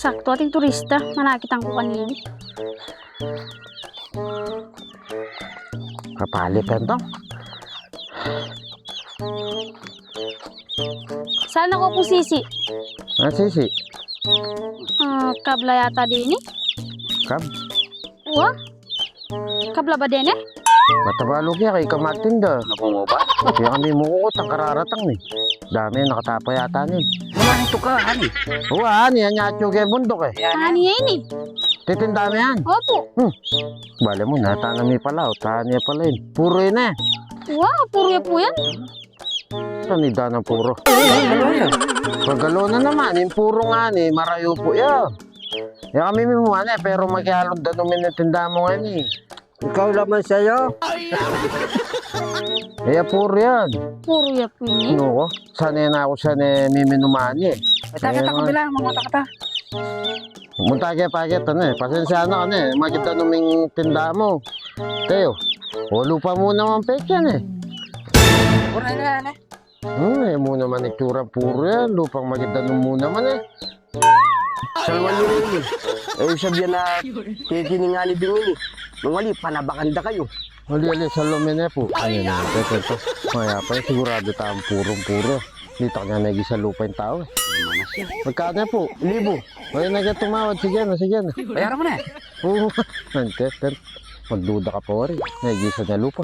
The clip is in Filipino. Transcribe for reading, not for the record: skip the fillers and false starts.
Sakto ating turista. Manakitan ko kanina. Kapalit yan to. Saan ako po sisi? Sisi. Kabla yata din eh. Kab. Wah? Kabla ba din eh? Matabalog yan kay Kamatinda. Ako mo ba? Kaya kami mukukot ang kararatang ni. Dami nakatapa yata ni. Wala nito ka, hani. Oo, yan nyatyo kay bundok eh. Hani yan eh. Titinda mo yan. Opo. Bale mo, natanami pala. O, tanya pala yun. Puro yun eh. Wow, puro po yan. Tanida ng puro. Ano yan? Pagalo na naman, yung puro nga ni, marayo po yan. Yan kami mimuha na pero magkalong danumin na tinda mo nga ni. Ikaw naman sa'yo. Kaya puro yan. Puro yan po yan eh. Ano ko? Sanay na ako sanay miminumani eh. Takita ka bila, mga takita. Pumunta kaya paket ano eh. Pasensya na ka na eh. Maganda numing tinda mo. Teo, o lupa mo naman pek yan eh. Pura na yan eh. Eh mo naman itsura puro yan. Lupang maganda nung mo naman eh. Salwan nyo rin eh. Eh, sabihan na tikiningali bingin eh. Nung wali, panabakanda kayo. Ali sa lumin eh po. Ayun na. Ito. Maya pa eh. Sigurado tayong purong-puro. Dito ka na sa lupa yung tao eh. Magkano po? 1,000. Ayun na ka tumawad. Sige na. Bayaran mo na eh. Oo. Magduda ka po rin. Nagisa na lupa.